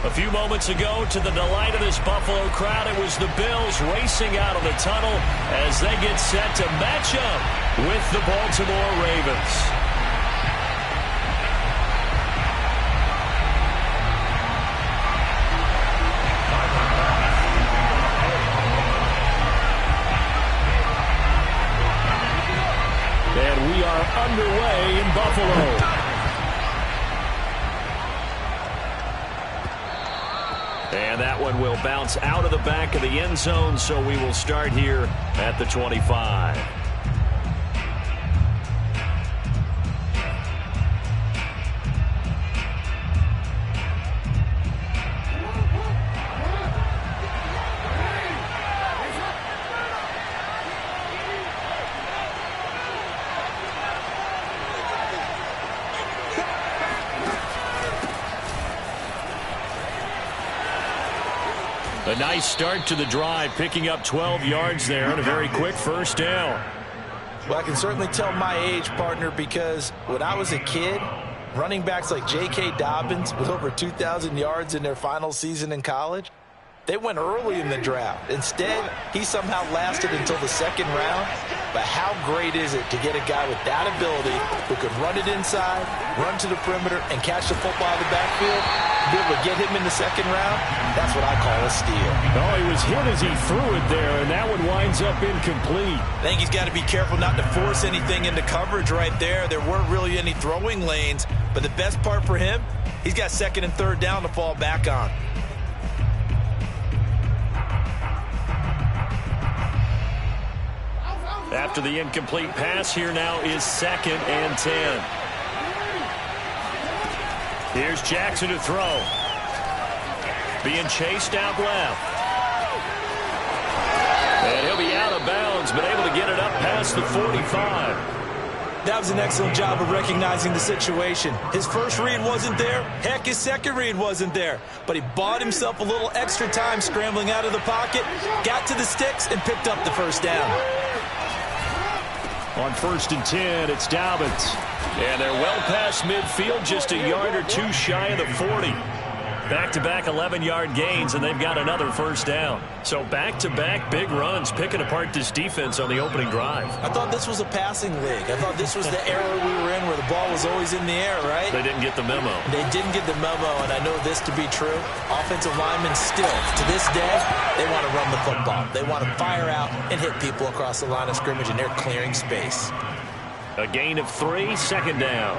A few moments ago, to the delight of this Buffalo crowd, it was the Bills racing out of the tunnel as they get set to match up with the Baltimore Ravens. And we are underway in Buffalo. And that one will bounce out of the back of the end zone, so we will start here at the 25. A nice start to the drive, picking up 12 yards there and a very quick first down. Well, I can certainly tell my age, partner, because when I was a kid, running backs like J.K. Dobbins with over 2,000 yards in their final season in college, they went early in the draft. Instead, he somehow lasted until the second round. But how great is it to get a guy with that ability who can run it inside, run to the perimeter, and catch the football in the backfield? Be able to get him in the second round, that's what I call a steal. Oh, he was hit as he threw it there, and that one winds up incomplete. I think he's got to be careful not to force anything into coverage right there. There weren't really any throwing lanes, but the best part for him, he's got second and third down to fall back on. After the incomplete pass, here now is 2nd and 10. Here's Jackson to throw. Being chased out left. And he'll be out of bounds, but able to get it up past the 45. That was an excellent job of recognizing the situation. His first read wasn't there. Heck, his second read wasn't there. But he bought himself a little extra time scrambling out of the pocket, got to the sticks, and picked up the first down. On 1st and 10, it's Dobbins. And they're well past midfield, just a yard or two shy of the 40. Back-to-back 11-yard gains, and they've got another first down. So back-to-back big runs, picking apart this defense on the opening drive. I thought this was a passing league. I thought this was the era we were in where the ball was always in the air, right? They didn't get the memo. They didn't get the memo, and I know this to be true. Offensive linemen still, to this day, they want to run the football. They want to fire out and hit people across the line of scrimmage, and they're clearing space. A gain of 3, 2nd down.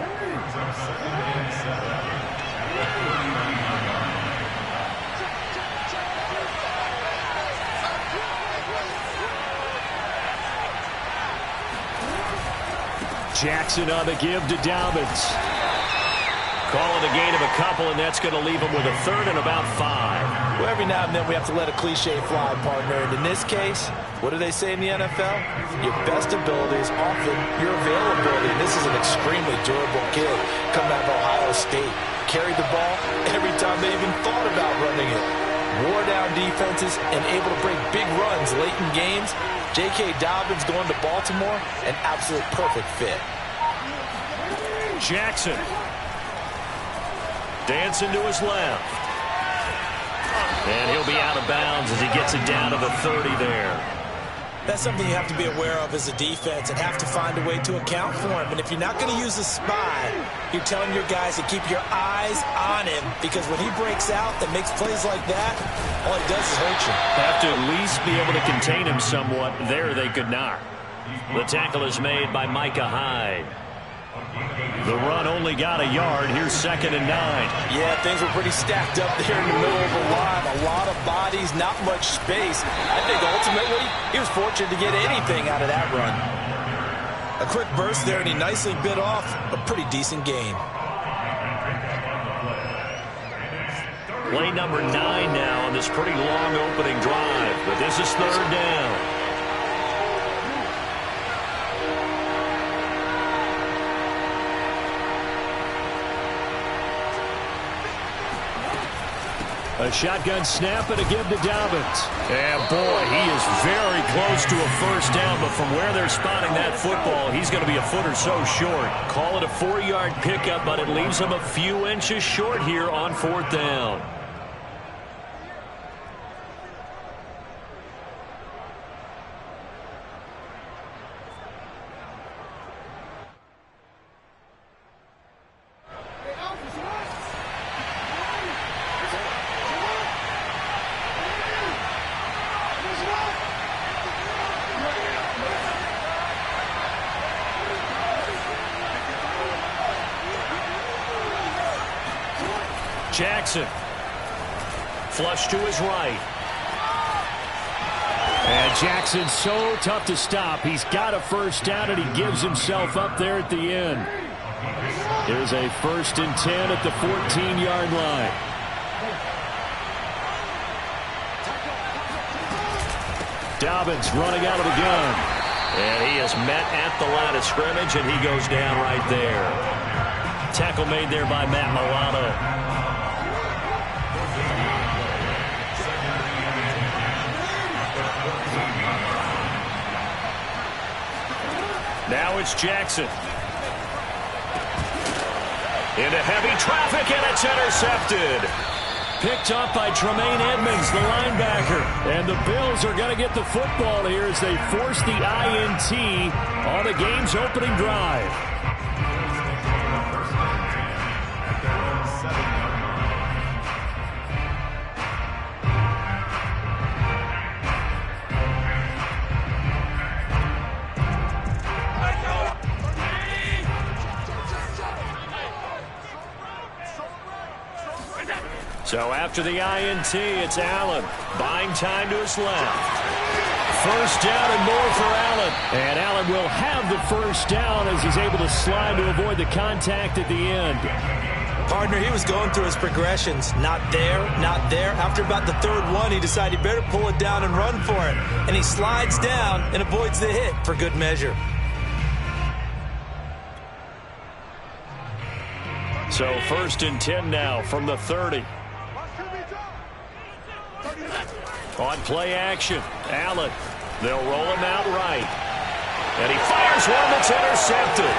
Jackson on the give to Dobbins. Call it a gain of a couple, and that's going to leave him with a 3rd and about 5. Well, every now and then we have to let a cliche fly, partner. And in this case, what do they say in the NFL? Your best ability is often your availability. And this is an extremely durable kid coming out of Ohio State. Carried the ball every time they even thought about running it. Wore down defenses and able to break big runs late in games. J.K. Dobbins going to Baltimore, an absolute perfect fit. Jackson. Dancing to his left. And he'll be out of bounds as he gets it down to the 30 there. That's something you have to be aware of as a defense and have to find a way to account for him. And if you're not going to use a spy, you're telling your guys to keep your eyes on him, because when he breaks out and makes plays like that, all he does is hurt you. Have to at least be able to contain him somewhat. There they could not. The tackle is made by Micah Hyde. The run only got a yard. Here's 2nd and 9. Yeah, things were pretty stacked up there in the middle of the line. A lot of bodies, not much space. I think ultimately he was fortunate to get anything out of that run. A quick burst there, and he nicely bit off a pretty decent gain. Play number 9 now on this pretty long opening drive. But this is 3rd down. A shotgun snap and a give to Dobbins. And boy, he is very close to a first down, but from where they're spotting that football, he's going to be a foot or so short. Call it a 4-yard pickup, but it leaves him a few inches short here on 4th down. Jackson. Flush to his right. And Jackson's so tough to stop. He's got a first down, and he gives himself up there at the end. Here's a 1st and 10 at the 14-yard line. Dobbins running out of the gun. And he is met at the line of scrimmage, and he goes down right there. Tackle made there by Matt Milano. Now it's Jackson. Into heavy traffic, and it's intercepted. Picked up by Tremaine Edmonds, the linebacker. And the Bills are going to get the football here as they force the INT on the game's opening drive. So after the INT, it's Allen. Buying time to his left. First down and more for Allen. And Allen will have the first down as he's able to slide to avoid the contact at the end. Partner, he was going through his progressions. Not there, not there. After about the third one, he decided he better pull it down and run for it. And he slides down and avoids the hit for good measure. So 1st and 10 now from the 30. On play action, Allen. They'll roll him out right. And he fires one that's intercepted.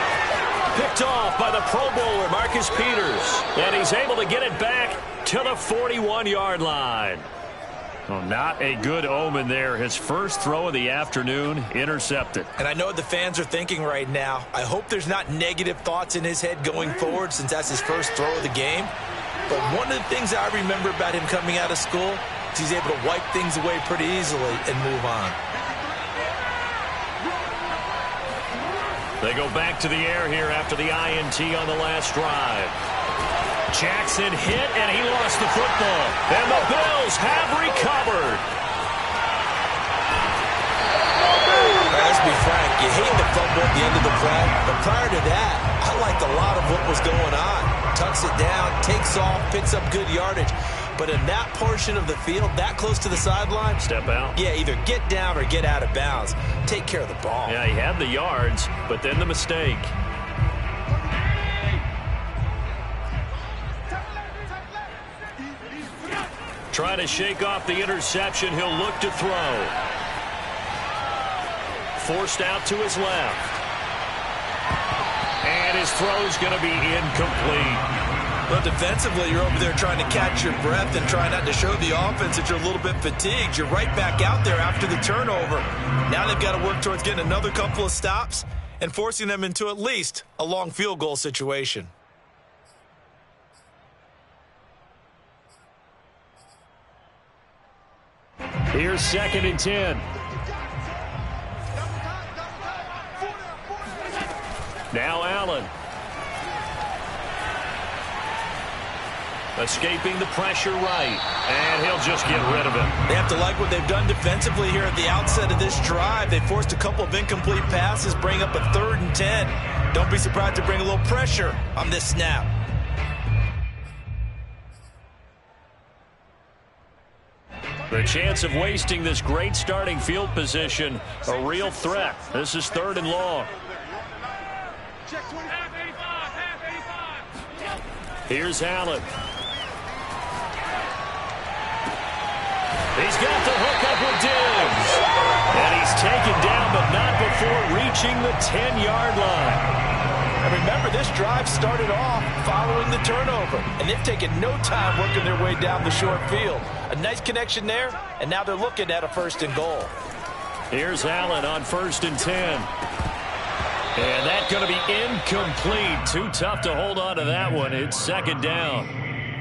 Picked off by the Pro Bowler, Marcus Peters. And he's able to get it back to the 41-yard line. Well, not a good omen there. His first throw of the afternoon intercepted. And I know what the fans are thinking right now. I hope there's not negative thoughts in his head going forward since that's his first throw of the game. But one of the things I remember about him coming out of school is he's able to wipe things away pretty easily and move on. They go back to the air here after the INT on the last drive. Jackson hit, and he lost the football. And the Bills have recovered. Let's be frank, you hate the fumble at the end of the play, but prior to that, I liked a lot of what was going on. Tucks it down, takes off, picks up good yardage. But in that portion of the field, that close to the sideline, step out. Yeah, either get down or get out of bounds. Take care of the ball. Yeah, he had the yards, but then the mistake. Trying to shake off the interception. He'll look to throw. Forced out to his left. And his throw's going to be incomplete. Well, defensively, you're over there trying to catch your breath and try not to show the offense that you're a little bit fatigued. You're right back out there after the turnover. Now they've got to work towards getting another couple of stops and forcing them into at least a long field goal situation. Here's 2nd and 10. Now Allen. Escaping the pressure right. And he'll just get rid of it. They have to like what they've done defensively here at the outset of this drive. They forced a couple of incomplete passes, bring up a 3rd and 10. Don't be surprised to bring a little pressure on this snap. The chance of wasting this great starting field position, a real threat. This is 3rd and long. Here's Allen. He's got the hook up with Diggs. And he's taken down, but not before reaching the 10-yard line. And remember, this drive started off following the turnover. And they've taken no time working their way down the short field. A nice connection there, and now they're looking at a 1st and goal. Here's Allen on 1st and 10. And that's going to be incomplete. Too tough to hold on to that one. It's 2nd down.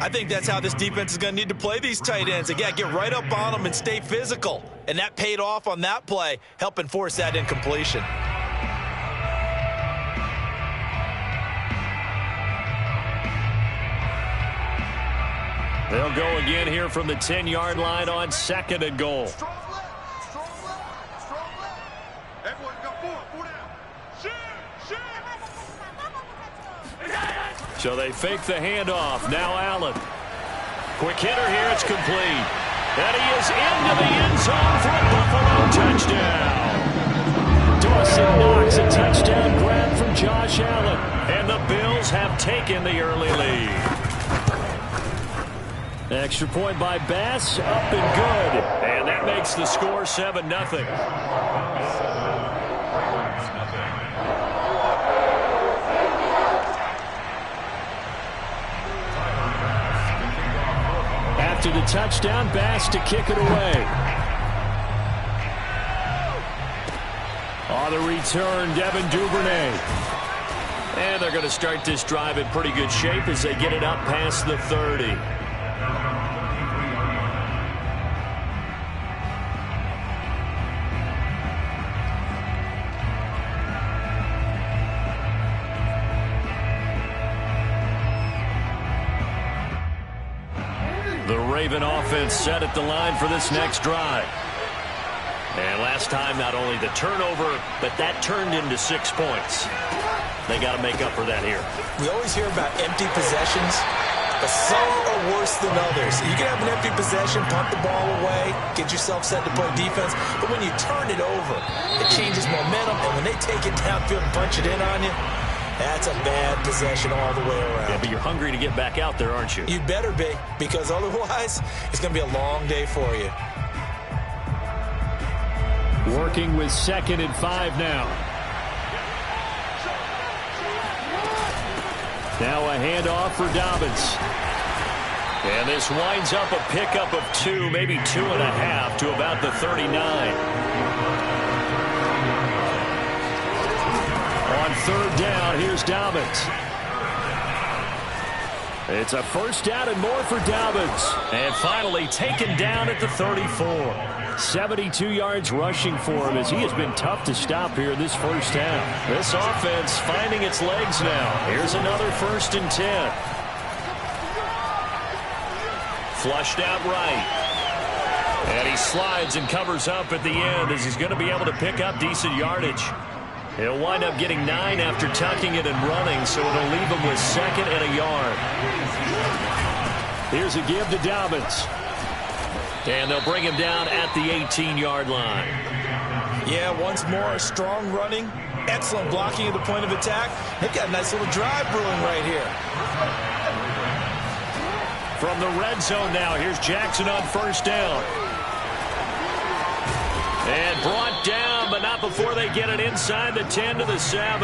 I think that's how this defense is going to need to play these tight ends. Again, get right up on them and stay physical. And that paid off on that play, helping force that incompletion. They'll go again here from the 10-yard line on 2nd and goal. So they fake the handoff. Now Allen. Quick hitter here. It's complete. And he is into the end zone for a Buffalo touchdown. Dawson Knox, a touchdown grab from Josh Allen. And the Bills have taken the early lead. Extra point by Bass, up and good. And that makes the score 7-0. After the touchdown, Bass to kick it away. On the return, Devin Duvernay. And they're going to start this drive in pretty good shape as they get it up past the 30. The Raven offense set at the line for this next drive. And last time, not only the turnover, but that turned into 6 points. They got to make up for that here. We always hear about empty possessions, but some are worse than others. You can have an empty possession, punt the ball away, get yourself set to play defense, but when you turn it over, it changes momentum, and when they take it downfield and punch it in on you, that's a bad possession all the way around. Yeah, but you're hungry to get back out there, aren't you? You'd better be, because otherwise, it's going to be a long day for you. Working with 2nd and 5 now. Now a handoff for Dobbins. And this winds up a pickup of 2, maybe 2.5 to about the 39. On 3rd down, here's Dobbins. It's a first down and more for Dobbins. And finally taken down at the 34. 72 yards rushing for him as he has been tough to stop here in this first half. This offense finding its legs now. Here's another 1st and 10. Flushed out right. And he slides and covers up at the end as he's going to be able to pick up decent yardage. He'll wind up getting 9 after tucking it and running, so it'll leave him with 2nd and a yard. Here's a give to Dobbins. And they'll bring him down at the 18-yard line. Yeah, once more, strong running, excellent blocking at the point of attack. They've got a nice little drive brewing right here. From the red zone now, here's Jackson on 1st down. And brought down, but not before they get it inside the 10 to the 7.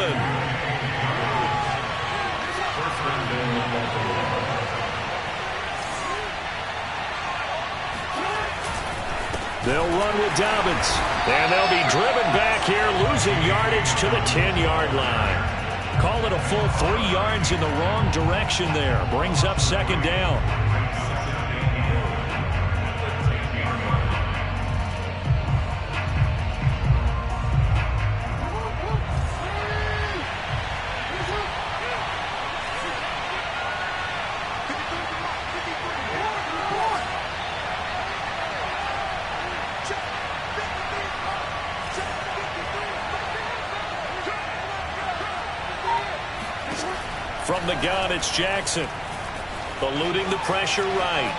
They'll run with Dobbins. And they'll be driven back here, losing yardage to the 10-yard line. Call it a full 3 yards in the wrong direction there. Brings up 2nd down. From the gun, it's Jackson. Eluding the pressure right.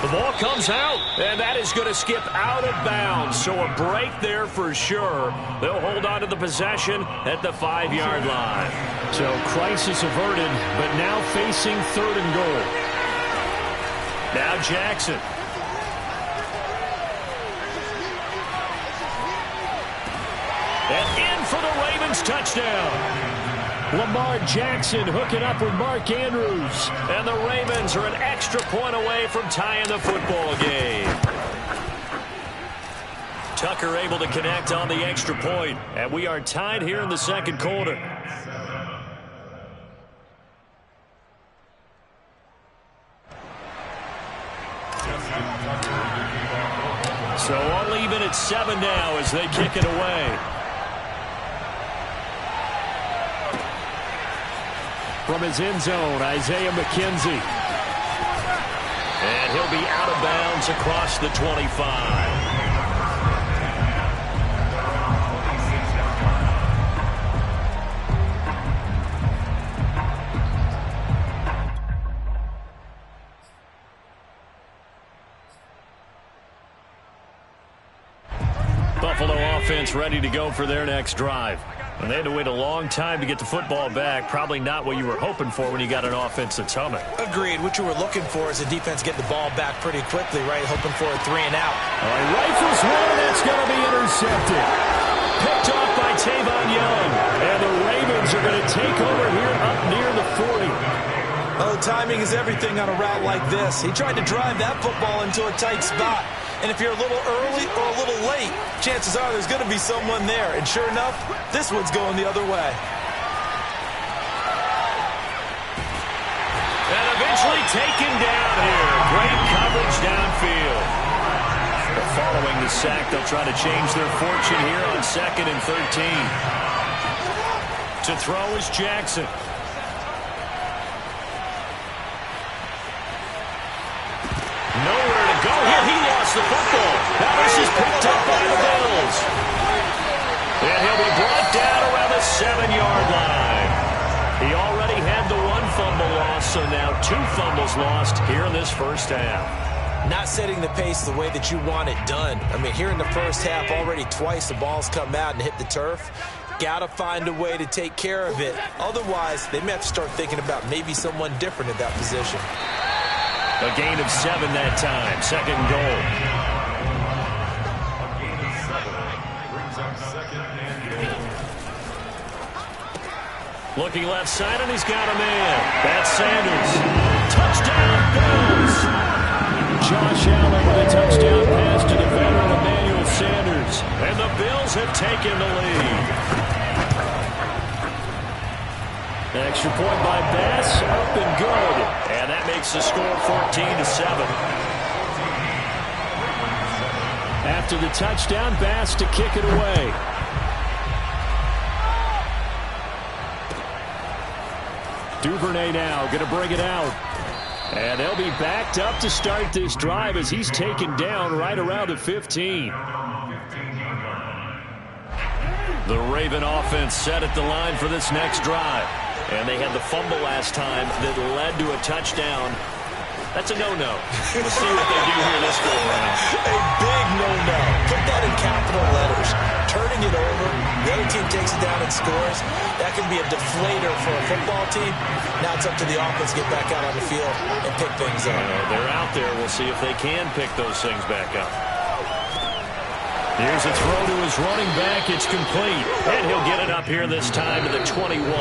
The ball comes out, and that is going to skip out of bounds. So a break there for sure. They'll hold on to the possession at the 5-yard line. So crisis averted, but now facing 3rd and goal. Now Jackson. And in for the Ravens touchdown. Lamar Jackson hooking up with Mark Andrews. And the Ravens are an extra point away from tying the football game. Tucker able to connect on the extra point. And we are tied here in the 2nd quarter. So all even at 7 now as they kick it away. From his end zone, Isaiah McKenzie. And he'll be out of bounds across the 25. Buffalo offense ready to go for their next drive. And they had to wait a long time to get the football back. Probably not what you were hoping for when you got an offense that's humming. Agreed. What you were looking for is a defense getting the ball back pretty quickly, right? Hoping for a 3 and out. All right, rifles one. That's going to be intercepted. Picked off by Tavon Young. And the Ravens are going to take over here up near the 40. Oh, timing is everything on a route like this. He tried to drive that football into a tight spot. And if you're a little early or a little late, chances are there's going to be someone there. And sure enough, this one's going the other way. And eventually taken down here. Great coverage downfield. But following the sack, they'll try to change their fortune here on 2nd and 13. To throw is Jackson. Nowhere to go here. He lost the football. Now this is picked up by the Bills. And he'll be brought down around the 7-yard line. He already had the 1 fumble loss, so now 2 fumbles lost here in this first half. Not setting the pace the way that you want it done. I mean, here in the first half, already twice the ball's come out and hit the turf. Got to find a way to take care of it. Otherwise, they may have to start thinking about maybe someone different at that position. A gain of 7 that time. 2nd goal. Looking left side, and he's got a man. That's Sanders. Touchdown, Bills. Josh Allen with a touchdown pass to the veteran Emmanuel Sanders. And the Bills have taken the lead. Extra point by Bass, up and good. And that makes the score 14-7. After the touchdown, Bass to kick it away. Duvernay now going to bring it out. And they'll be backed up to start this drive as he's taken down right around the 15. The Raven offense set at the line for this next drive. And they had the fumble last time that led to a touchdown. That's a no-no. We'll see what they do here this go around. A big no-no. Put that in capital letters. Turning it over, the other team takes it down and scores. That can be a deflator for a football team. Now it's up to the offense to get back out on the field and pick things up. They're out there. We'll see if they can pick those things back up. Here's a throw to his running back. It's complete. And he'll get it up here this time to the 21.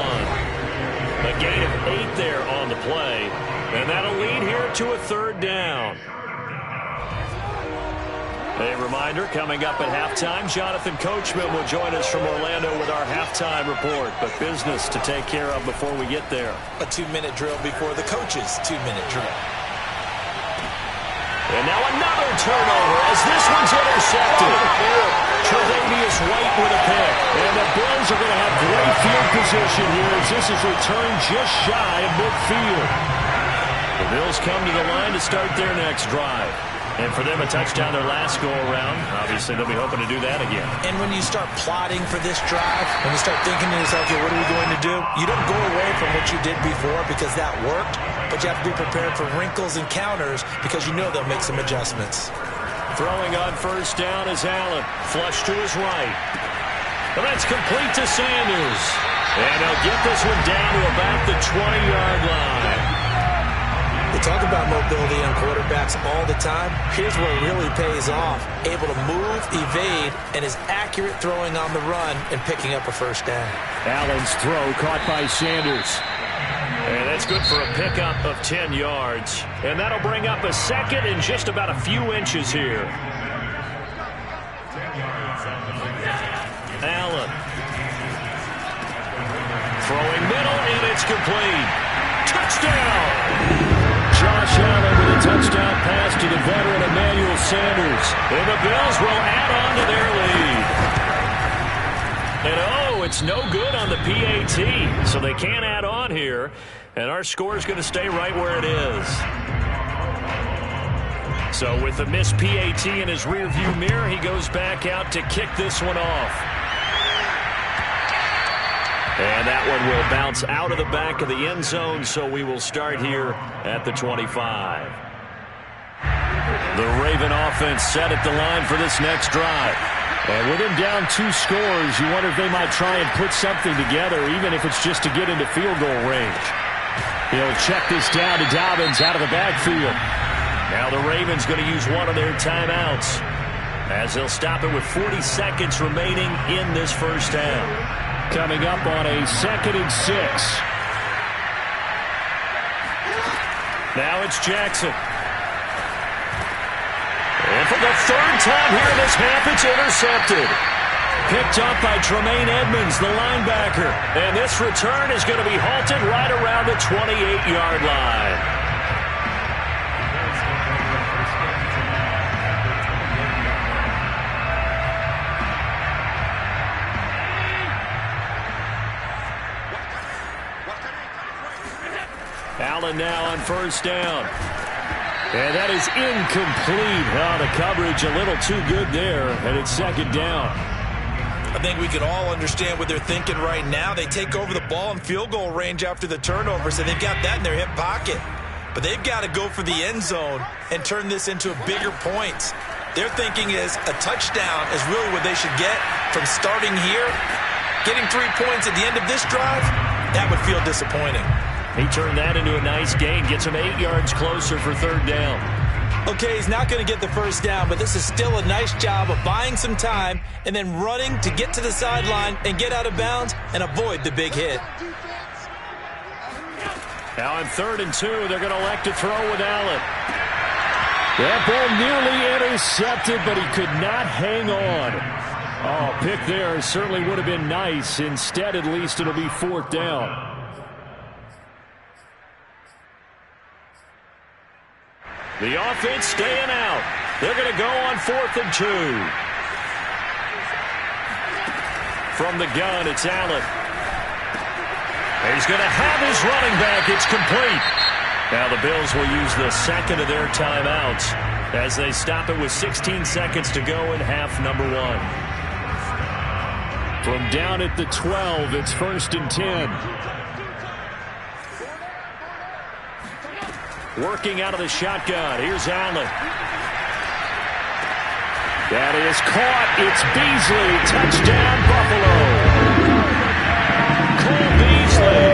A gain of 8 there on the play. And that'll lead here to a 3rd down. A reminder, coming up at halftime, Jonathan Coachman will join us from Orlando with our halftime report. But business to take care of before we get there. A 2-minute drill before the coach's 2-minute drill. And now another turnover as this one's intercepted. Tre'Davious White with a pick. And the Bills are going to have great field position here as this is returned just shy of midfield. The Bills come to the line to start their next drive. And for them, a touchdown their last go-around. Obviously, they'll be hoping to do that again. And when you start plotting for this drive, when you start thinking to yourself, okay, what are we going to do? You don't go away from what you did before because that worked, but you have to be prepared for wrinkles and counters because you know they'll make some adjustments. Throwing on 1st down is Allen. Flush to his right. And that's complete to Sanders. And he'll get this one down to about the 20-yard line. We talk about mobility on quarterbacks all the time. Here's where it really pays off. Able to move, evade, and is accurate throwing on the run and picking up a 1st down. Allen's throw caught by Sanders. And that's good for a pickup of 10 yards. And that'll bring up a 2nd and just about a few inches here. Allen. Throwing middle, and it's complete. Touchdown! Josh Allen with a touchdown pass to the veteran Emmanuel Sanders. And the Bills will add on to their lead. And oh, it's no good on the PAT, so they can't add on here, and our score is going to stay right where it is. So with the missed PAT in his rearview mirror, he goes back out to kick this one off. And that one will bounce out of the back of the end zone, so we will start here at the 25. The Raven offense set at the line for this next drive. And with him down 2 scores, you wonder if they might try and put something together, even if it's just to get into field goal range. He'll check this down to Dobbins out of the backfield. Now the Ravens going to use one of their timeouts, as they'll stop it with 40 seconds remaining in this first down. Coming up on a 2nd and 6. Now it's Jackson. And for the 3rd time here in this half, it's intercepted. Picked up by Tremaine Edmonds, the linebacker. And this return is going to be halted right around the 28-yard line. Allen now on 1st down. And that is incomplete. Oh, the coverage a little too good there, and it's 2nd down. I think we can all understand what they're thinking right now. They take over the ball in field goal range after the turnover, so they've got that in their hip pocket. But they've got to go for the end zone and turn this into a bigger point. Their thinking is a touchdown is really what they should get from starting here. Getting 3 points at the end of this drive, that would feel disappointing. He turned that into a nice gain, gets him 8 yards closer for 3rd down. Okay, he's not going to get the 1st down, but this is still a nice job of buying some time and then running to get to the sideline and get out of bounds and avoid the big hit. Now on 3rd and 2, they're going to elect to throw with Allen. That ball nearly intercepted, but he could not hang on. Oh, pick there certainly would have been nice. Instead, at least, it'll be 4th down. The offense staying out. They're going to go on 4th and 2. From the gun, it's Allen. He's going to have his running back. It's complete. Now the Bills will use the 2nd of their timeouts as they stop it with 16 seconds to go in half number 1. From down at the 12, it's 1st and 10. Working out of the shotgun. Here's Allen. That is caught. It's Beasley. Touchdown, Buffalo. Cole Beasley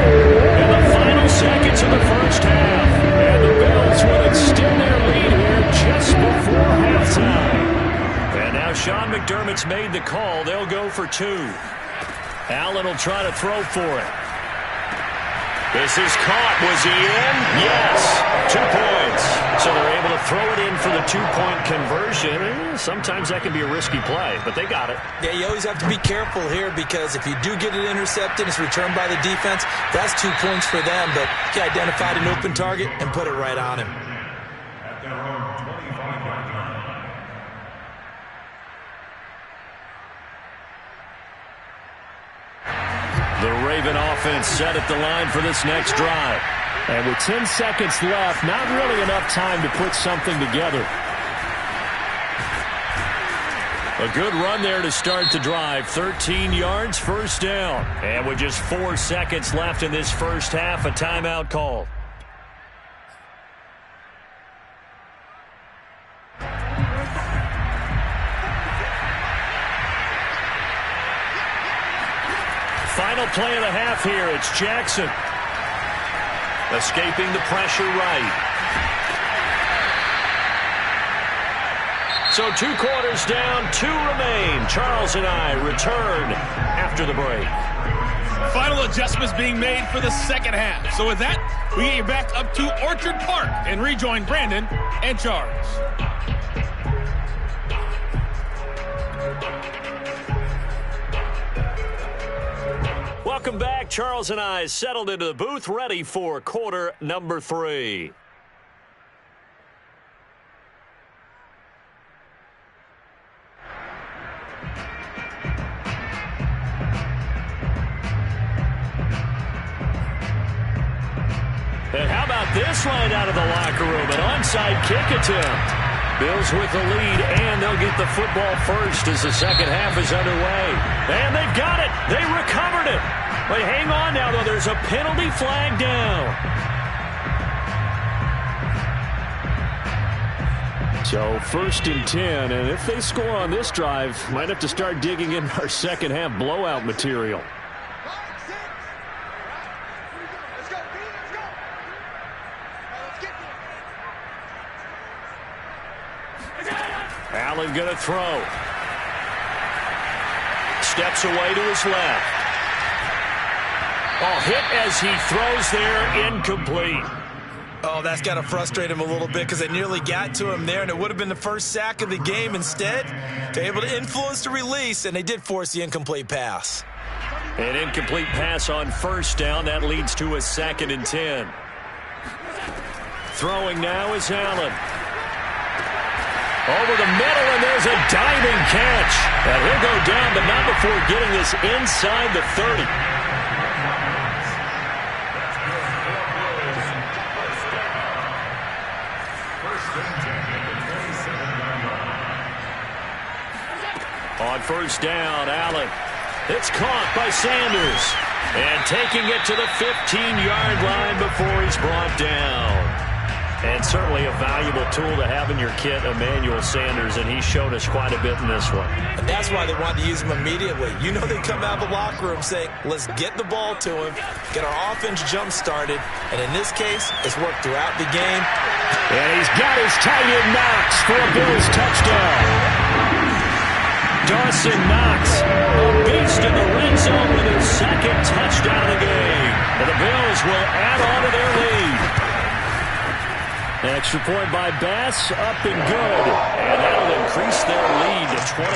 in the final seconds of the first half. And the Bills will extend their lead here just before halftime. And now Sean McDermott's made the call. They'll go for 2. Allen will try to throw for it. This is caught. Was he in? Yes. 2 points. So they're able to throw it in for the 2-point conversion. Sometimes that can be a risky play, but they got it. Yeah, you always have to be careful here because if you do get it intercepted, it's returned by the defense, that's 2 points for them. But he identified an open target and put it right on him. The Raven offense set at the line for this next drive. And with 10 seconds left, not really enough time to put something together. A good run there to start the drive. 13 yards, 1st down. And with just 4 seconds left in this first half, a timeout call. Final play of the half here. It's Jackson. Escaping the pressure right. So 2 quarters down, 2 remain. Charles and I return after the break. Final adjustments being made for the 2nd half. So with that, we get you back up to Orchard Park and rejoin Brandon and Charles. Welcome back. Charles and I settled into the booth, ready for quarter number 3. pass right out of the locker room. An onside kick attempt. Bills with the lead, and they'll get the football first as the second half is underway. And they've got it. They recovered it. But hang on now, though. There's a penalty flag down. So 1st and 10, and if they score on this drive, might have to start digging in our second half blowout material. Allen going to throw. Steps away to his left. Oh, hit as he throws there, incomplete. Oh, that's got to frustrate him a little bit because they nearly got to him there, and it would have been the first sack of the game. Instead, they're able to influence the release, and they did force the incomplete pass. An incomplete pass on 1st down. That leads to a 2nd and 10. Throwing now is Allen. Over the middle, and there's a diving catch. And he'll go down, but not before getting this inside the 30. On 1st down, Allen. It's caught by Sanders. And taking it to the 15-yard line before he's brought down. And certainly a valuable tool to have in your kit, Emmanuel Sanders, and he showed us quite a bit in this one. And that's why they wanted to use him immediately. You know they come out of the locker room saying, let's get the ball to him, get our offense jump-started, and in this case, it's worked throughout the game. And he's got his tight end Knox for a Bills touchdown. Dawson Knox, a beast in the red zone with his 2nd touchdown of the game. And the Bills will add on to their lead. Extra point by Bass, up and good. And that'll increase their lead to 28.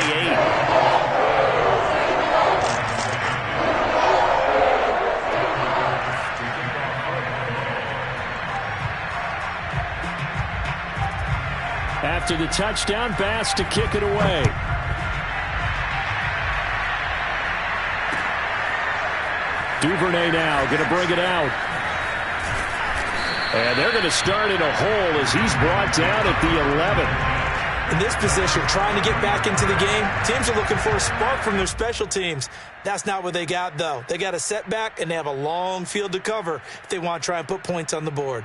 After the touchdown, Bass to kick it away. Duvernay now going to bring it out. And they're going to start in a hole as he's brought down at the 11. In this position, trying to get back into the game, teams are looking for a spark from their special teams. That's not what they got, though. They got a setback, and they have a long field to cover if they want to try and put points on the board.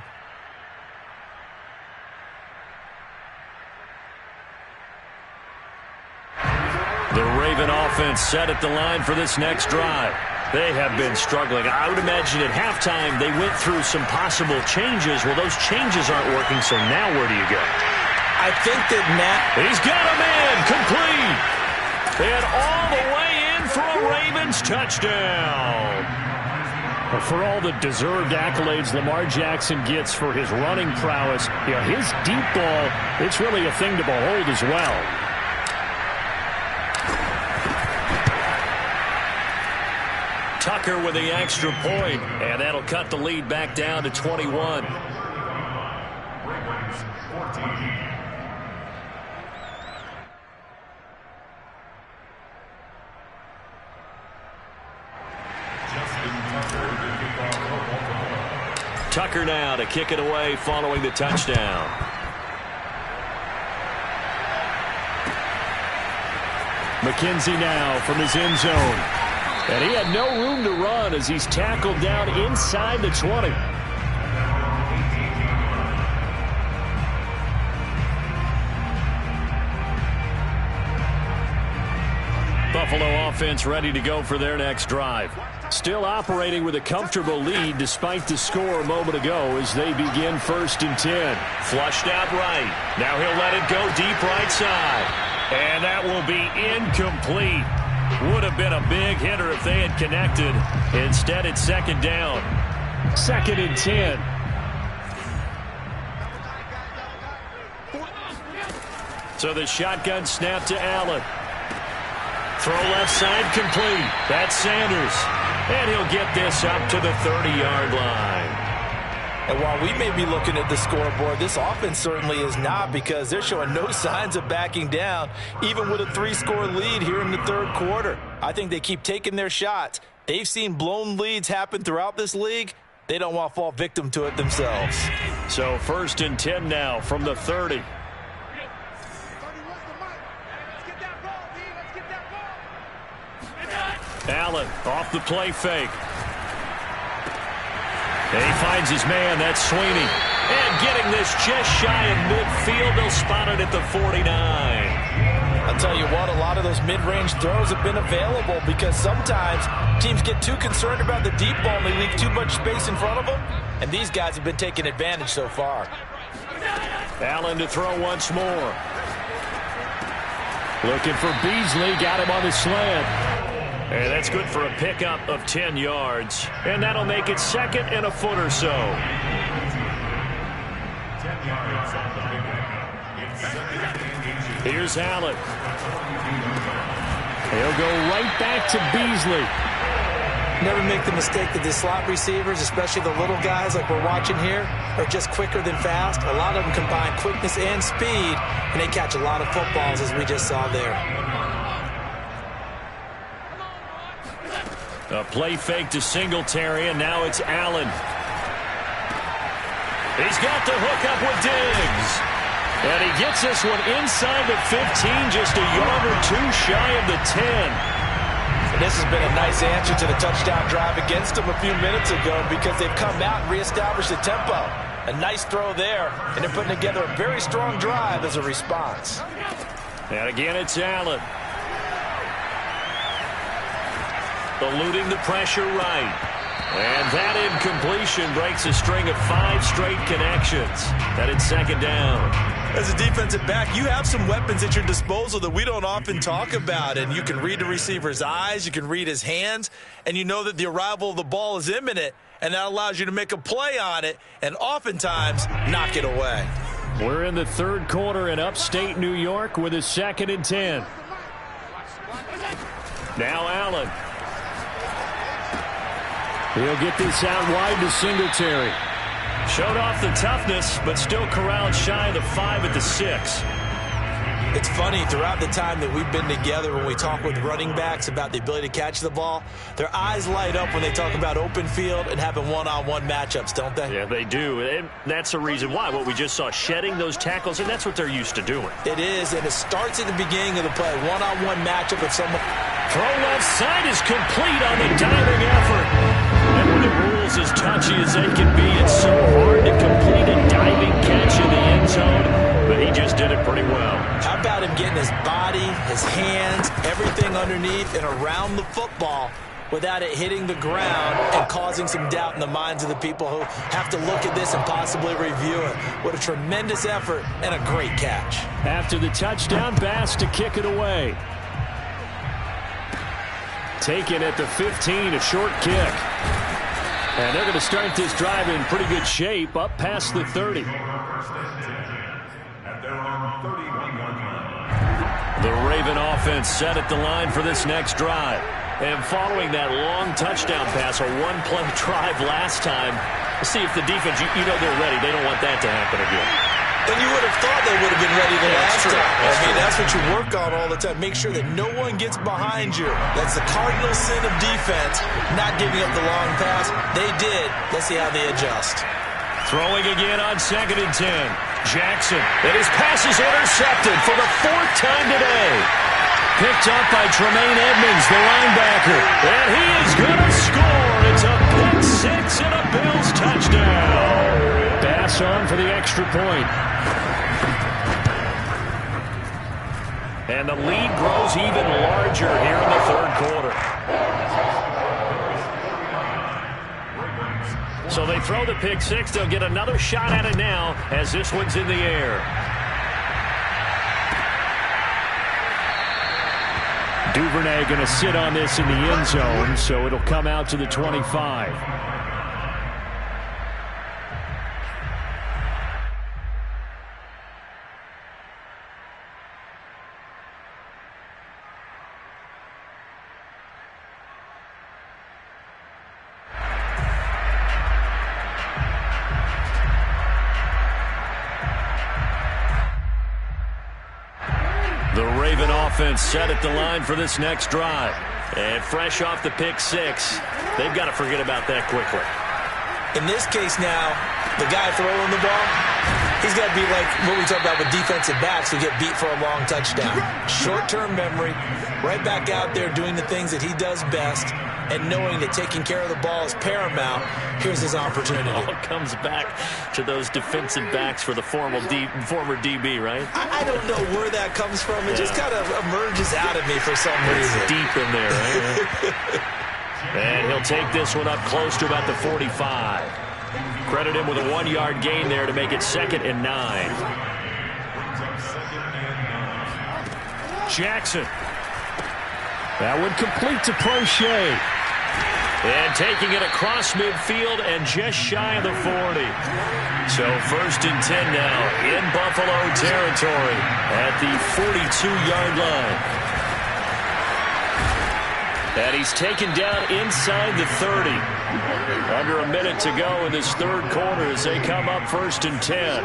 The Raven offense set at the line for this next drive. They have been struggling. I would imagine at halftime they went through some possible changes. Well, those changes aren't working, so now where do you go? I think that He's got a man, complete. And all the way in for a Ravens touchdown. For all the deserved accolades Lamar Jackson gets for his running prowess, his deep ball, it's really a thing to behold as well. Tucker with the extra point, and that'll cut the lead back down to 21. Tucker now to kick it away following the touchdown. McKenzie now from his end zone. And he had no room to run as he's tackled down inside the 20. Buffalo offense ready to go for their next drive. Still operating with a comfortable lead despite the score a moment ago as they begin 1st and 10. Flushed out right. Now he'll let it go deep right side. And that will be incomplete. Would have been a big hitter if they had connected. Instead, it's 2nd down. 2nd and 10. So the shotgun snap to Allen. Throw left side complete. That's Sanders. And he'll get this up to the 30-yard line. And while we may be looking at the scoreboard, this offense certainly is not, because they're showing no signs of backing down, even with a 3-score lead here in the 3rd quarter. I think they keep taking their shots. They've seen blown leads happen throughout this league. they don't want to fall victim to it themselves. So 1st and 10 now from the 30. Allen off the play fake. And he finds his man. That's Sweeney. And getting this just shy of midfield. They'll spot it at the 49. I'll tell you what, a lot of those mid-range throws have been available because sometimes teams get too concerned about the deep ball and they leave too much space in front of them. And these guys have been taking advantage so far. Allen to throw once more. Looking for Beasley. Got him on the slant. And that's good for a pickup of 10 yards. And that'll make it 2nd and a foot or so. Here's Allen. He'll go right back to Beasley. Never make the mistake that the slot receivers, especially the little guys like we're watching here, are just quicker than fast. A lot of them combine quickness and speed, and they catch a lot of footballs, as we just saw there. A play fake to Singletary, and now it's Allen. He's got the hook up with Diggs. And he gets this one inside the 15, just a yard or two shy of the 10. And this has been a nice answer to the touchdown drive against them a few minutes ago because they've come out and reestablished the tempo. A nice throw there, and they're putting together a very strong drive as a response. And again, it's Allen. Eluding the pressure right. And that incompletion breaks a string of 5 straight connections. That it's 2nd down. As a defensive back, you have some weapons at your disposal that we don't often talk about. And you can read the receiver's eyes, you can read his hands, and you know that the arrival of the ball is imminent. And that allows you to make a play on it and oftentimes knock it away. We're in the 3rd quarter in upstate New York with a 2nd and 10. Now Allen. He'll get this out wide to Singletary. Showed off the toughness, but still corralled shy of the 5 at the 6. It's funny, throughout the time that we've been together, when we talk with running backs about the ability to catch the ball, their eyes light up when they talk about open field and having one-on-one matchups, don't they? Yeah, they do. And that's the reason why. What we just saw, shedding those tackles, and that's what they're used to doing. It is, and it starts at the beginning of the play. One-on-one matchup with someone. Throw left side is complete on the diving effort. And when the rules as touchy as they can be, it's so hard to complete a diving catch in the end zone. But he just did it pretty well. How about him getting his body, his hands, everything underneath and around the football without it hitting the ground and causing some doubt in the minds of the people who have to look at this and possibly review it. What a tremendous effort and a great catch. After the touchdown, Bass to kick it away. Taken at the 15, a short kick. And they're going to start this drive in pretty good shape, up past the 30. The Raven offense set at the line for this next drive. And following that long touchdown pass, a one-play drive last time, let's see if the defense, you know they're ready. They don't want that to happen again. And you would have thought they would have been ready the last time. I mean, that's what you work on all the time. Make sure that no one gets behind you. That's the cardinal sin of defense, not giving up the long pass. They did. Let's see how they adjust. Throwing again on 2nd and 10. Jackson, and his pass is intercepted for the 4th time today. Picked up by Tremaine Edmonds, the linebacker. And he is going to score. It's a pick 6 and a Bills touchdown. Bass on for the extra point. And the lead grows even larger here in the 3rd quarter. So they throw the pick 6. They'll get another shot at it now as this one's in the air. Duvernay going to sit on this in the end zone, so it'll come out to the 25. The Raven offense set at the line for this next drive. And fresh off the pick 6, they've got to forget about that quickly. In this case now, the guy throwing the ball, he's got to be like what we talk about with defensive backs who get beat for a long touchdown. Short-term memory, right back out there doing the things that he does best, and knowing that taking care of the ball is paramount. Here's his opportunity. It all comes back to those defensive backs for the former DB, right? I don't know where that comes from. It just kind of emerges out of me for some reason. It's deep in there, right? And he'll take this one up close to about the 45. Credit him with a 1-yard gain there to make it 2nd and 9. Jackson. That one complete to Prochet. And taking it across midfield and just shy of the 40. So 1st and 10 now in Buffalo territory at the 42-yard line. And he's taken down inside the 30. Under a minute to go in this 3rd quarter as they come up 1st and 10.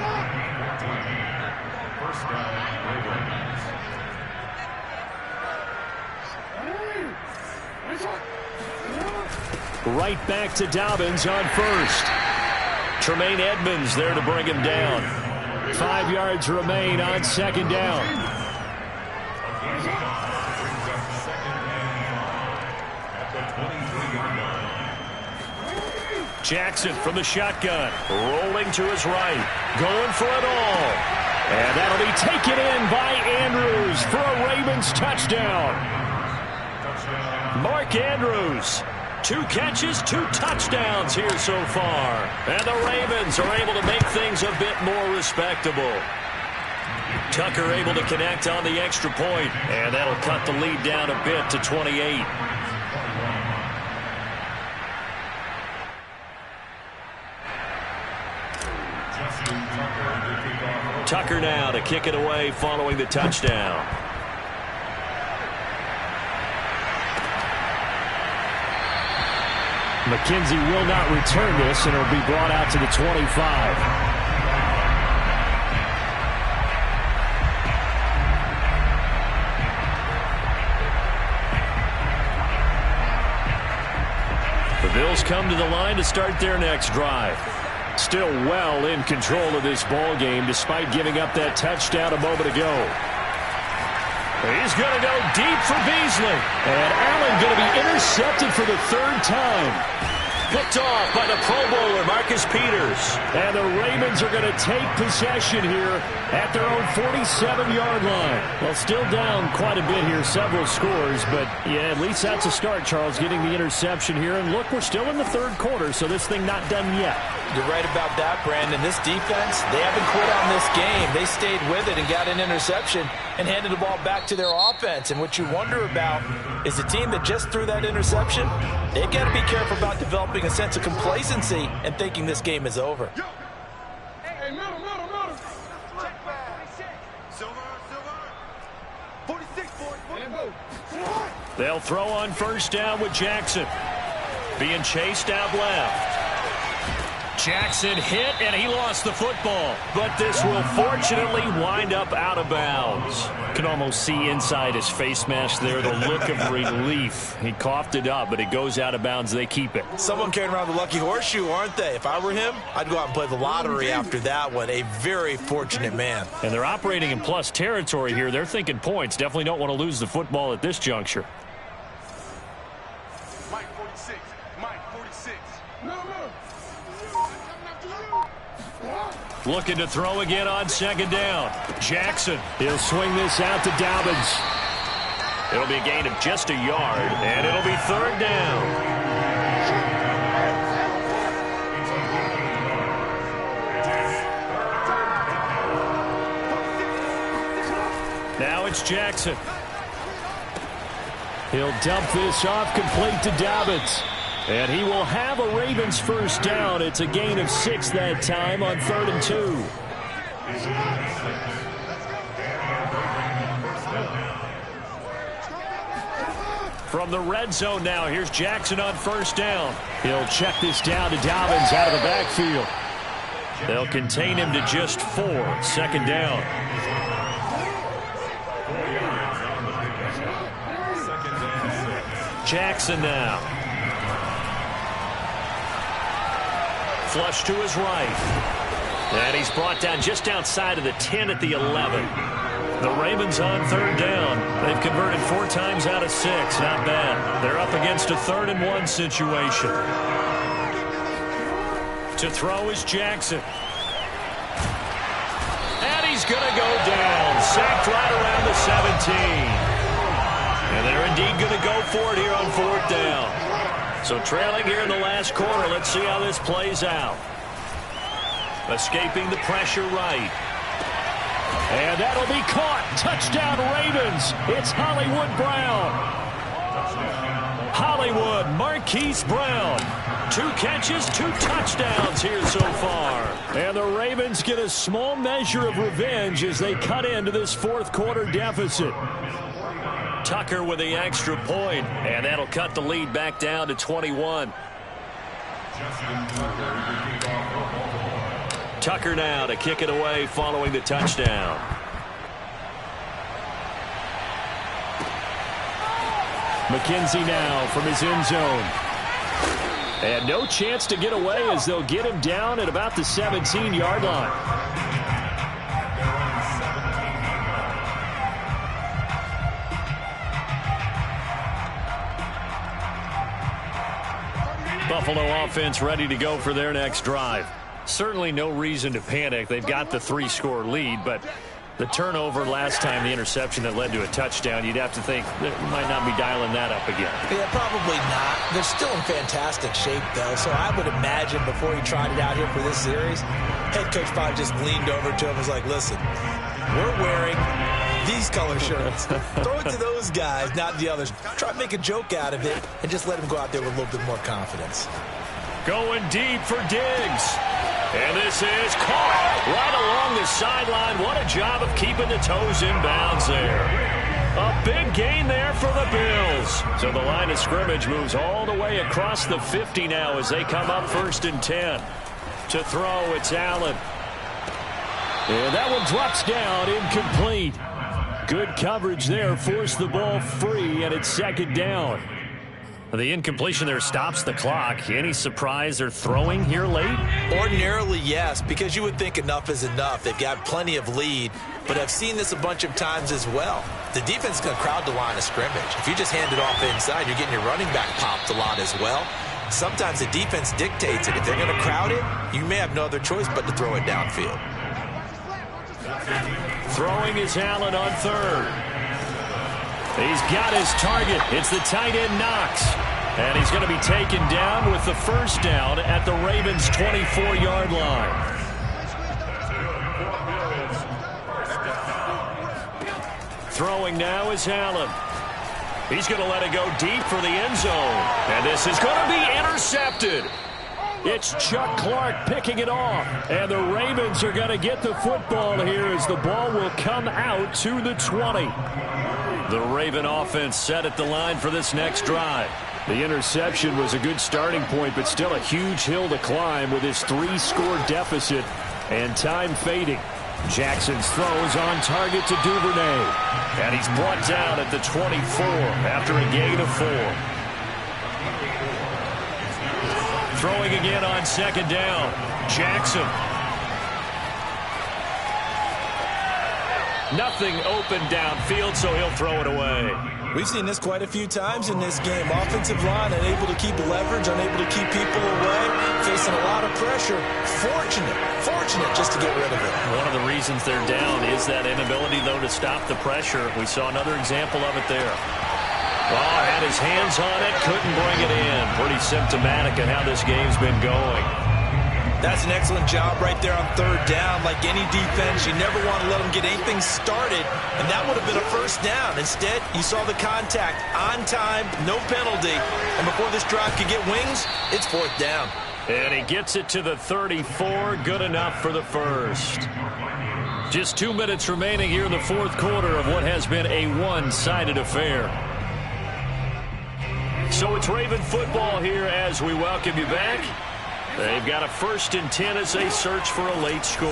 Right back to Dobbins on 1st. Tremaine Edmonds there to bring him down. 5 yards remain on 2nd down. Jackson from the shotgun, rolling to his right, going for it all. And that'll be taken in by Andrews for a Ravens touchdown. Mark Andrews, 2 catches, 2 touchdowns here so far. And the Ravens are able to make things a bit more respectable. Tucker able to connect on the extra point, and that'll cut the lead down a bit to 28. Tucker now to kick it away following the touchdown. McKenzie will not return this, and it'll be brought out to the 25. The Bills come to the line to start their next drive. Still well in control of this ball game despite giving up that touchdown a moment ago. He's going to go deep for Beasley. And Allen going to be intercepted for the 3rd time. Picked off by the Pro Bowler, Marcus Peters. And the Ravens are going to take possession here at their own 47-yard line. Well, still down quite a bit here, several scores. But, yeah, at least that's a start, Charles, getting the interception here. And, look, we're still in the 3rd quarter, so this thing not done yet. You're right about that, Brandon. This defense, they haven't quit on this game. They stayed with it and got an interception and handed the ball back to their offense. And what you wonder about is the team that just threw that interception, they've got to be careful about developing a sense of complacency and thinking this game is over. Hey, middle. Check back. Silver. 46, boys. They'll throw on 1st down with Jackson. Being chased out left. Jackson hit, and he lost the football. But this will fortunately wind up out of bounds. Can almost see inside his face mask there the look of relief. He coughed it up, but it goes out of bounds. They keep it. Someone carrying around the lucky horseshoe, aren't they? If I were him, I'd go out and play the lottery after that one. A very fortunate man. And they're operating in plus territory here. They're thinking points. Definitely don't want to lose the football at this juncture. Mike 46. No. Looking to throw again on 2nd down. Jackson. He'll swing this out to Dobbins. It'll be a gain of just a yard, and it'll be 3rd down. Now it's Jackson. He'll dump this off complete to Dobbins. And he will have a Ravens 1st down. It's a gain of 6 that time on 3rd and 2. From the red zone now, here's Jackson on 1st down. He'll check this down to Dobbins out of the backfield. They'll contain him to just 4. 2nd down. Jackson now. Flush to his right. And he's brought down just outside of the 10 at the 11. The Ravens on third down. They've converted 4 times out of 6. Not bad. They're up against a 3rd and 1 situation. To throw is Jackson. And he's going to go down. Sacked right around the 17. And they're indeed going to go for it here on 4th down. So trailing here in the last quarter. Let's see how this plays out. Escaping the pressure right. And that'll be caught. Touchdown Ravens. It's Hollywood Brown. Hollywood, Marquise Brown. 2 catches, 2 touchdowns here so far. And the Ravens get a small measure of revenge as they cut into this 4th quarter deficit. Tucker with the extra point, and that'll cut the lead back down to 21. Tucker now to kick it away following the touchdown. McKenzie now from his end zone. And no chance to get away as they'll get him down at about the 17-yard line. Buffalo offense ready to go for their next drive. Certainly no reason to panic. They've got the 3-score lead, but the turnover last time, the interception that led to a touchdown, you'd have to think they might not be dialing that up again. Yeah, probably not. They're still in fantastic shape, though, so I would imagine before he tried it out here for this series, head coach probably just leaned over to him and was like, listen, we're wearing these color shirts. Throw it to those guys, not the others. Try to make a joke out of it and just let him go out there with a little bit more confidence. Going deep for Diggs. And this is caught right along the sideline. What a job of keeping the toes in bounds there. A big gain there for the Bills. So the line of scrimmage moves all the way across the 50 now as they come up 1st and 10. To throw, it's Allen. And that one drops down, incomplete. Good coverage there, forced the ball free, and it's 2nd down. The incompletion there stops the clock. Any surprise they're throwing here late? Ordinarily, yes, because you would think enough is enough. They've got plenty of lead, but I've seen this a bunch of times as well. The defense is going to crowd the line of scrimmage. If you just hand it off inside, you're getting your running back popped a lot as well. Sometimes the defense dictates it. If they're going to crowd it, you may have no other choice but to throw it downfield. Throwing is Allen on 3rd. He's got his target. It's the tight end Knox. And he's going to be taken down with the 1st down at the Ravens' 24-yard line. Throwing now is Allen. He's going to let it go deep for the end zone. And this is going to be intercepted. It's Chuck Clark picking it off. And the Ravens are going to get the football here as the ball will come out to the 20. The Raven offense set at the line for this next drive. The interception was a good starting point, but still a huge hill to climb with his 3-score deficit and time fading. Jackson's throws on target to Duvernay. And he's brought down at the 24 after a gain of 4. Throwing again on 2nd down. Jackson. Nothing open downfield, so he'll throw it away. We've seen this quite a few times in this game. Offensive line unable to keep leverage, unable to keep people away, facing a lot of pressure. Fortunate just to get rid of it. One of the reasons they're down is that inability, though, to stop the pressure. We saw another example of it there. Oh, had his hands on it, couldn't bring it in. Pretty symptomatic of how this game's been going. That's an excellent job right there on 3rd down. Like any defense, you never want to let them get anything started, and that would have been a 1st down. Instead, you saw the contact on time, no penalty, and before this drive could get wings, it's 4th down. And he gets it to the 34, good enough for the 1st. Just 2 minutes remaining here in the 4th quarter of what has been a one-sided affair. So it's Raven football here as we welcome you back. They've got a 1st and 10 as they search for a late score.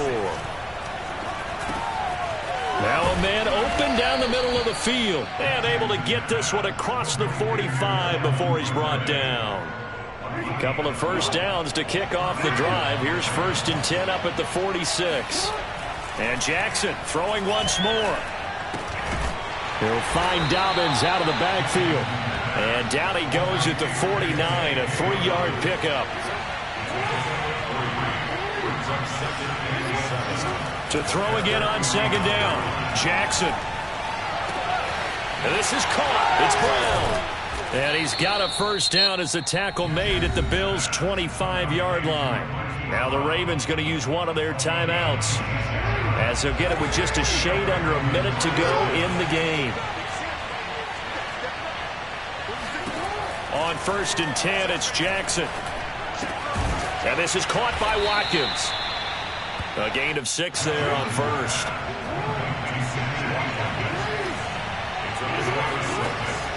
Now a man open down the middle of the field and able to get this one across the 45 before he's brought down. Couple of first downs to kick off the drive. Here's 1st and 10 up at the 46. And Jackson throwing once more. He'll find Dobbins out of the backfield. And down he goes at the 49, a 3-yard pickup. To throw again on 2nd down. Jackson. And this is caught. It's Brown. And he's got a first down as the tackle made at the Bills' 25-yard line. Now the Ravens going to use one of their timeouts, as they'll get it with just a shade under a minute to go in the game. On 1st and 10, it's Jackson. And this is caught by Watkins. A gain of 6 there on 1st.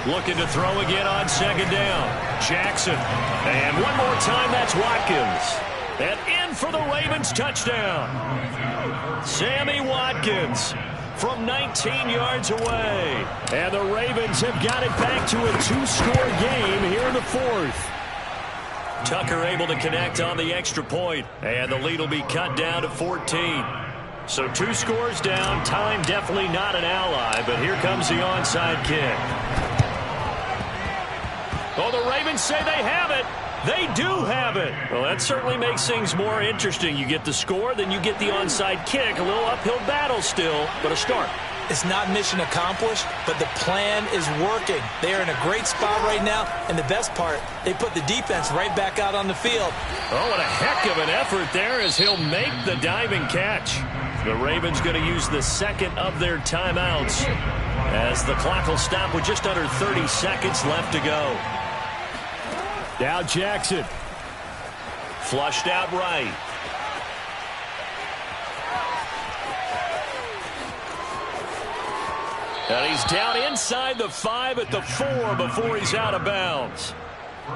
Looking to throw again on 2nd down. Jackson. And one more time, that's Watkins. And in for the Ravens touchdown. Sammy Watkins from 19 yards away. And the Ravens have got it back to a 2-score game here in the 4th. Tucker able to connect on the extra point. And the lead will be cut down to 14. So 2 scores down. Time definitely not an ally, but here comes the onside kick. Oh, the Ravens say they have it. They do have it. Well, that certainly makes things more interesting. You get the score, then you get the onside kick. A little uphill battle still, but a start. It's not mission accomplished, but the plan is working. They are in a great spot right now, and the best part, they put the defense right back out on the field. Oh, and a heck of an effort there as he'll make the diving catch. The Ravens going to use the 2nd of their timeouts, as the clock will stop with just under 30 seconds left to go. Now Jackson. Flushed out right. And he's down inside the 5 at the 4 before he's out of bounds.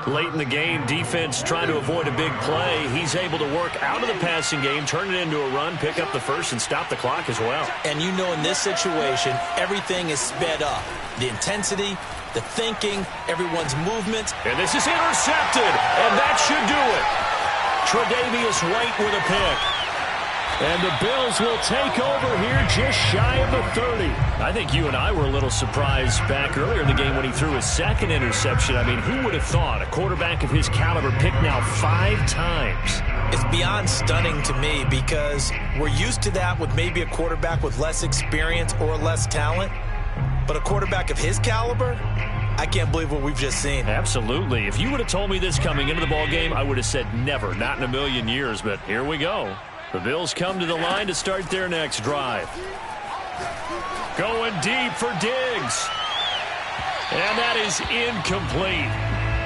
Late in the game, defense trying to avoid a big play. He's able to work out of the passing game, turn it into a run, pick up the first, and stop the clock as well. And you know, in this situation, everything is sped up. The intensity, the thinking, everyone's movement. And this is intercepted, and that should do it. Tre'Davious White with a pick. And the Bills will take over here just shy of the 30. I think you and I were a little surprised back earlier in the game when he threw his 2nd interception. I mean, who would have thought a quarterback of his caliber picked now 5 times? It's beyond stunning to me because we're used to that with maybe a quarterback with less experience or less talent. But a quarterback of his caliber, I can't believe what we've just seen. Absolutely. If you would have told me this coming into the ball game, I would have said never, not in a million years. But here we go. The Bills come to the line to start their next drive. Going deep for Diggs. And that is incomplete.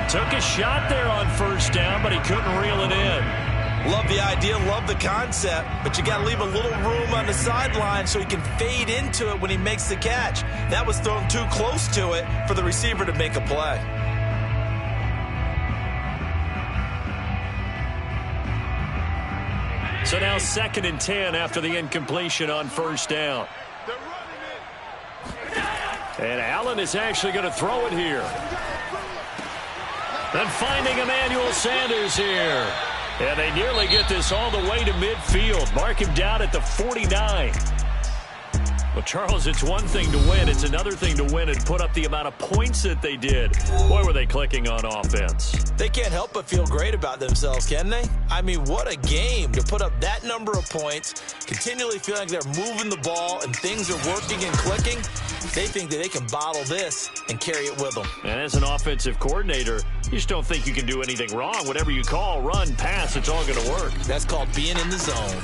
Took a shot there on 1st down, but he couldn't reel it in. Love the idea, love the concept, but you got to leave a little room on the sideline so he can fade into it when he makes the catch. That was thrown too close to it for the receiver to make a play. So now 2nd and 10 after the incompletion on 1st down. And Allen is actually going to throw it here. Then finding Emmanuel Sanders here. And they nearly get this all the way to midfield. Mark him down at the 49. Well, Charles, it's one thing to win. It's another thing to win and put up the amount of points that they did. Boy, were they clicking on offense. They can't help but feel great about themselves, can they? I mean, what a game to put up that number of points, continually feeling like they're moving the ball and things are working and clicking. They think that they can bottle this and carry it with them. And as an offensive coordinator, you just don't think you can do anything wrong. Whatever you call, run, pass, it's all going to work. That's called being in the zone.